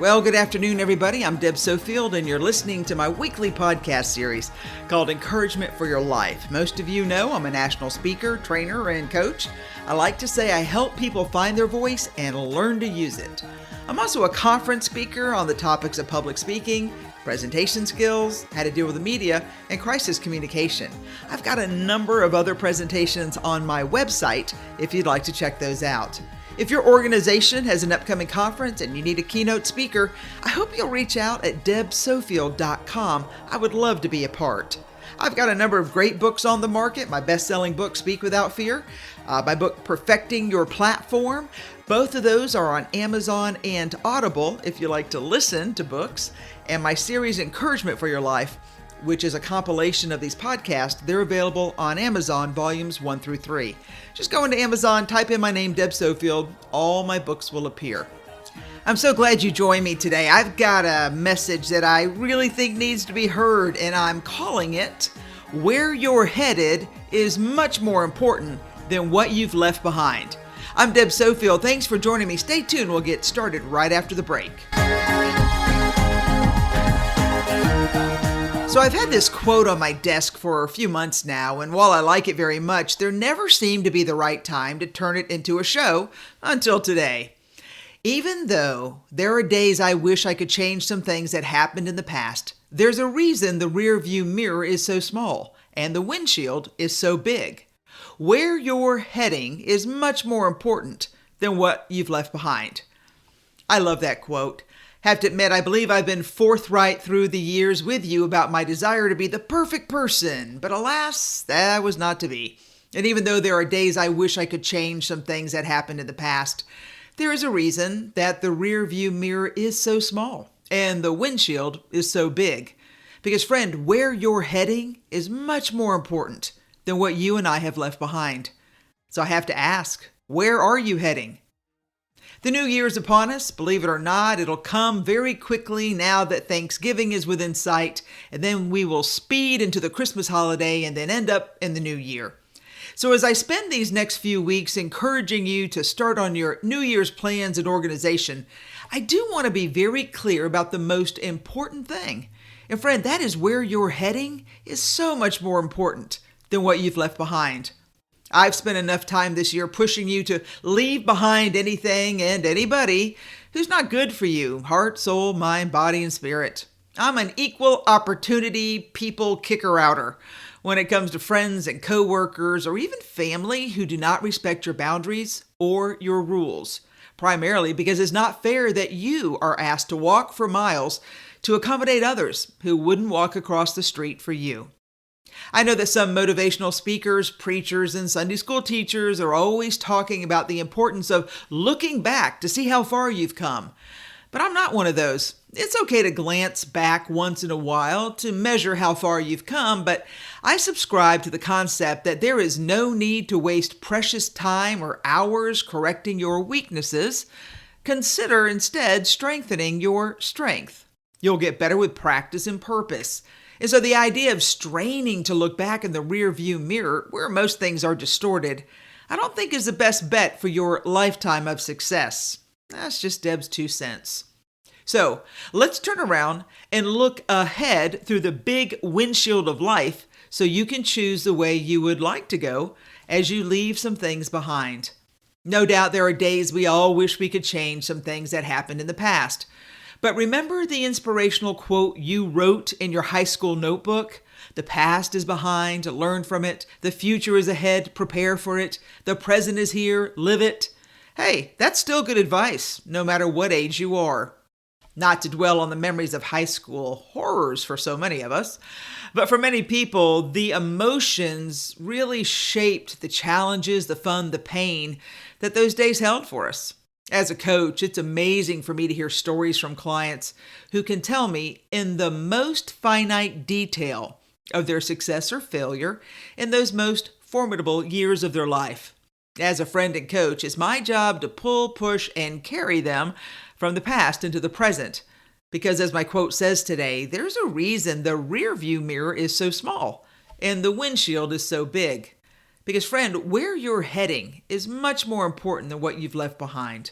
Well, good afternoon, everybody. I'm Deb Sofield, and you're listening to my weekly podcast series called Encouragement for Your Life. Most of you know I'm a national speaker, trainer, and coach. I like to say I help people find their voice and learn to use it. I'm also a conference speaker on the topics of public speaking, presentation skills, how to deal with the media, and crisis communication. I've got a number of other presentations on my website if you'd like to check those out. If your organization has an upcoming conference and you need a keynote speaker, I hope you'll reach out at debsofield.com. I would love to be a part. I've got a number of great books on the market. My best-selling book, Speak Without Fear. My book, Perfecting Your Platform. Both of those are on Amazon and Audible if you like to listen to books. And my series, Encouragement for Your Life, which is a compilation of these podcasts, they're available on Amazon, volumes 1 through 3. Just go into Amazon, type in my name, Deb Sofield, all my books will appear. I'm so glad you joined me today. I've got a message that I really think needs to be heard, and I'm calling it, Where You're Headed is Much More Important Than What You've Left Behind. I'm Deb Sofield. Thanks for joining me. Stay tuned. We'll get started right after the break. So I've had this quote on my desk for a few months now, and while I like it very much, there never seemed to be the right time to turn it into a show until today. Even though there are days I wish I could change some things that happened in the past, there's a reason the rear view mirror is so small and the windshield is so big. Where you're heading is much more important than what you've left behind. I love that quote. Have to admit, I believe I've been forthright through the years with you about my desire to be the perfect person, but alas, that was not to be. And even though there are days I wish I could change some things that happened in the past, there is a reason that the rear view mirror is so small and the windshield is so big. Because friend, where you're heading is much more important than what you and I have left behind. So I have to ask, where are you heading? The new year is upon us. Believe it or not, it'll come very quickly now that Thanksgiving is within sight, and then we will speed into the Christmas holiday and then end up in the new year. So as I spend these next few weeks encouraging you to start on your New Year's plans and organization, I do want to be very clear about the most important thing. And friend, that is where you're heading is so much more important than what you've left behind. I've spent enough time this year pushing you to leave behind anything and anybody who's not good for you, heart, soul, mind, body, and spirit. I'm an equal opportunity people kicker-outer when it comes to friends and coworkers or even family who do not respect your boundaries or your rules, primarily because it's not fair that you are asked to walk for miles to accommodate others who wouldn't walk across the street for you. I know that some motivational speakers, preachers, and Sunday school teachers are always talking about the importance of looking back to see how far you've come. But I'm not one of those. It's okay to glance back once in a while to measure how far you've come, but I subscribe to the concept that there is no need to waste precious time or hours correcting your weaknesses. Consider instead strengthening your strength. You'll get better with practice and purpose. And so the idea of straining to look back in the rear view mirror, where most things are distorted, I don't think is the best bet for your lifetime of success. That's just Deb's 2 cents. So let's turn around and look ahead through the big windshield of life so you can choose the way you would like to go as you leave some things behind. No doubt there are days we all wish we could change some things that happened in the past. But remember the inspirational quote you wrote in your high school notebook? The past is behind, learn from it. The future is ahead, prepare for it. The present is here, live it. Hey, that's still good advice, no matter what age you are. Not to dwell on the memories of high school horrors for so many of us, but for many people, the emotions really shaped the challenges, the fun, the pain that those days held for us. As a coach, it's amazing for me to hear stories from clients who can tell me in the most finite detail of their success or failure in those most formidable years of their life. As a friend and coach, it's my job to pull, push, and carry them from the past into the present. Because as my quote says today, there's a reason the rear view mirror is so small and the windshield is so big. Because friend, where you're heading is much more important than what you've left behind.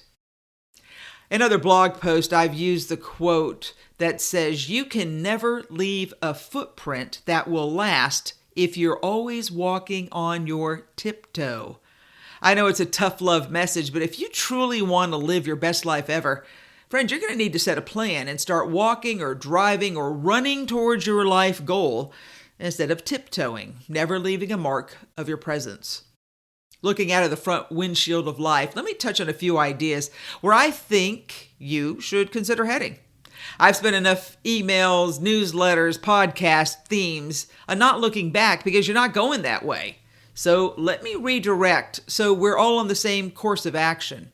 In other blog posts, I've used the quote that says, "You can never leave a footprint that will last if you're always walking on your tiptoe." I know it's a tough love message, but if you truly want to live your best life ever, friends, you're going to need to set a plan and start walking or driving or running towards your life goal instead of tiptoeing, never leaving a mark of your presence. Looking out of the front windshield of life, let me touch on a few ideas where I think you should consider heading. I've spent enough emails, newsletters, podcast themes on not looking back because you're not going that way. So let me redirect so we're all on the same course of action.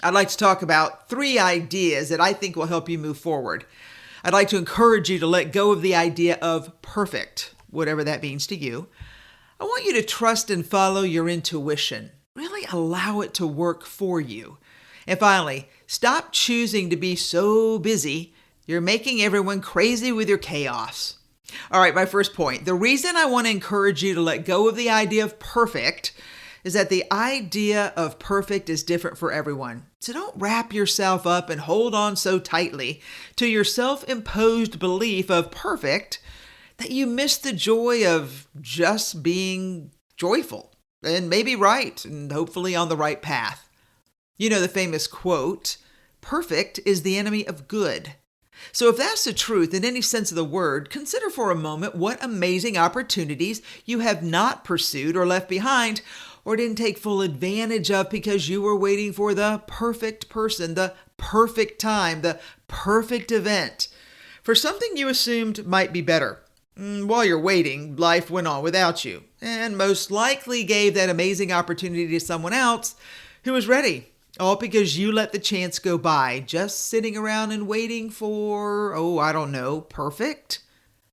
I'd like to talk about 3 ideas that I think will help you move forward. I'd like to encourage you to let go of the idea of perfect, whatever that means to you. I want you to trust and follow your intuition. Really allow it to work for you. And finally, stop choosing to be so busy you're making everyone crazy with your chaos. All right, my first point. The reason I want to encourage you to let go of the idea of perfect is that the idea of perfect is different for everyone. So don't wrap yourself up and hold on so tightly to your self-imposed belief of perfect that you miss the joy of just being joyful and maybe right and hopefully on the right path. You know the famous quote, "Perfect is the enemy of good." So if that's the truth in any sense of the word, consider for a moment what amazing opportunities you have not pursued or left behind or didn't take full advantage of because you were waiting for the perfect person, the perfect time, the perfect event, for something you assumed might be better. While you're waiting, life went on without you and most likely gave that amazing opportunity to someone else who was ready. All because you let the chance go by, just sitting around and waiting for, perfect?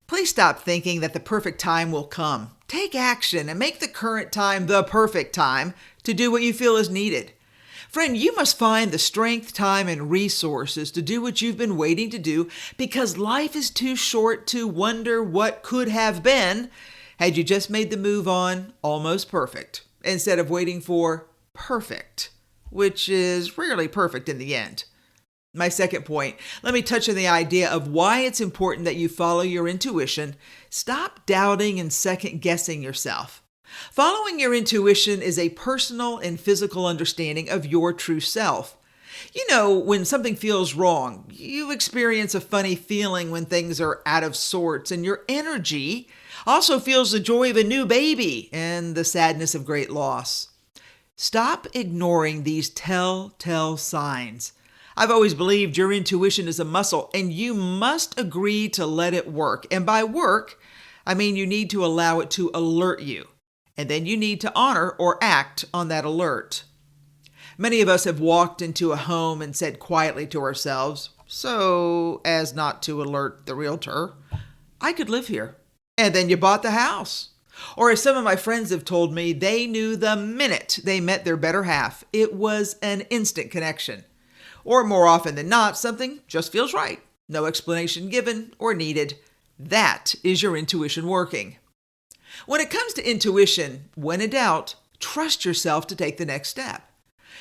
Please stop thinking that the perfect time will come. Take action and make the current time the perfect time to do what you feel is needed. Friend, you must find the strength, time, and resources to do what you've been waiting to do because life is too short to wonder what could have been had you just made the move on almost perfect instead of waiting for perfect, which is rarely perfect in the end. My second point, let me touch on the idea of why it's important that you follow your intuition. Stop doubting and second-guessing yourself. Following your intuition is a personal and physical understanding of your true self. You know, when something feels wrong, you experience a funny feeling when things are out of sorts, and your energy also feels the joy of a new baby and the sadness of great loss. Stop ignoring these telltale signs. I've always believed your intuition is a muscle and you must agree to let it work. And by work, I mean you need to allow it to alert you. And then you need to honor or act on that alert. Many of us have walked into a home and said quietly to ourselves, so as not to alert the realtor, "I could live here." And then you bought the house. Or as some of my friends have told me, they knew the minute they met their better half. It was an instant connection. Or more often than not, something just feels right. No explanation given or needed. That is your intuition working. When it comes to intuition, when in doubt, trust yourself to take the next step.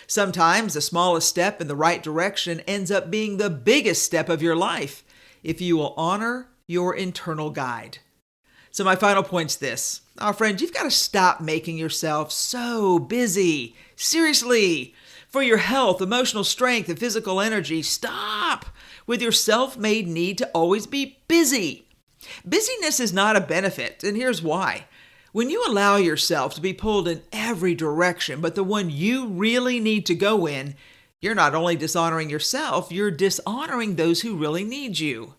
Sometimes the smallest step in the right direction ends up being the biggest step of your life if you will honor your internal guide. So my final point's this. Friend, you've got to stop making yourself so busy. Seriously. For your health, emotional strength, and physical energy, stop with your self-made need to always be busy. Busyness is not a benefit, and here's why. When you allow yourself to be pulled in every direction, but the one you really need to go in, you're not only dishonoring yourself, you're dishonoring those who really need you.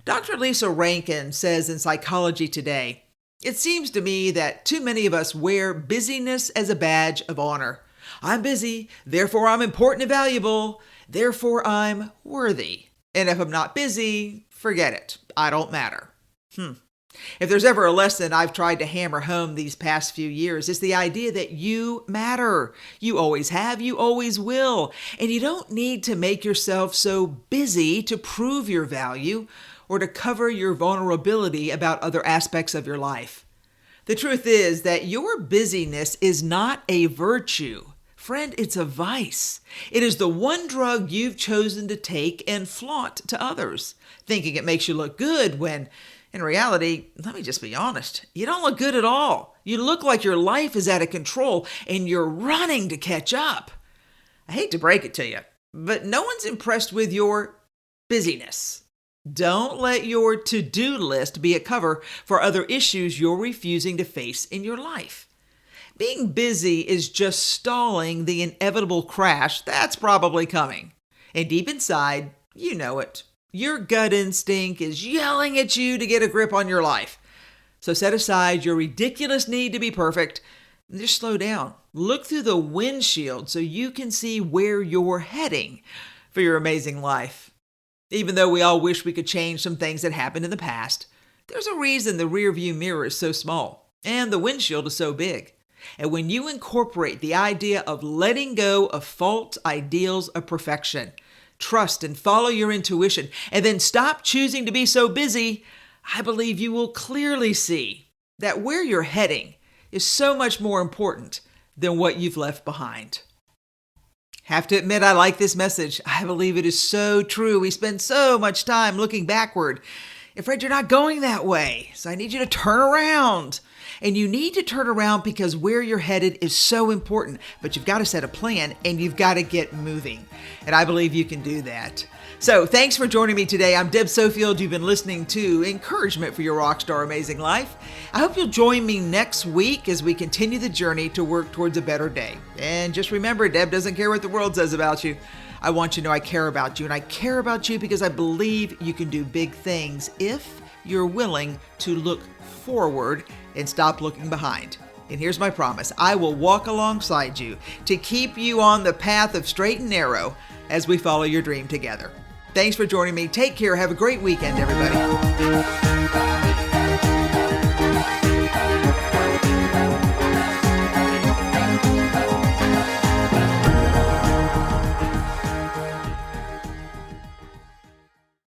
Dr. Lisa Rankin says in Psychology Today, "It seems to me that too many of us wear busyness as a badge of honor. I'm busy, therefore I'm important and valuable, therefore I'm worthy. And if I'm not busy, forget it. I don't matter." If there's ever a lesson I've tried to hammer home these past few years, it's the idea that you matter. You always have, you always will. And you don't need to make yourself so busy to prove your value or to cover your vulnerability about other aspects of your life. The truth is that your busyness is not a virtue. Friend, it's a vice. It is the one drug you've chosen to take and flaunt to others, thinking it makes you look good when, in reality, let me just be honest, you don't look good at all. You look like your life is out of control and you're running to catch up. I hate to break it to you, but no one's impressed with your busyness. Don't let your to-do list be a cover for other issues you're refusing to face in your life. Being busy is just stalling the inevitable crash that's probably coming. And deep inside, you know it. Your gut instinct is yelling at you to get a grip on your life. So set aside your ridiculous need to be perfect and just slow down. Look through the windshield so you can see where you're heading for your amazing life. Even though we all wish we could change some things that happened in the past, there's a reason the rearview mirror is so small and the windshield is so big. And when you incorporate the idea of letting go of false ideals of perfection, trust and follow your intuition, and then stop choosing to be so busy, I believe you will clearly see that where you're heading is so much more important than what you've left behind. Have to admit, I like this message. I believe it is so true. We spend so much time looking backward. Afraid you're not going that way, so I need you to turn around. And you need to turn around because where you're headed is so important, but you've got to set a plan and you've got to get moving. And I believe you can do that. So thanks for joining me today. I'm Deb Sofield. You've been listening to Encouragement for Your Rockstar Amazing Life. I hope you'll join me next week as we continue the journey to work towards a better day. And just remember, Deb doesn't care what the world says about you. I want you to know I care about you, and I care about you because I believe you can do big things if you're willing to look forward and stop looking behind. And here's my promise. I will walk alongside you to keep you on the path of straight and narrow as we follow your dream together. Thanks for joining me. Take care. Have a great weekend, everybody.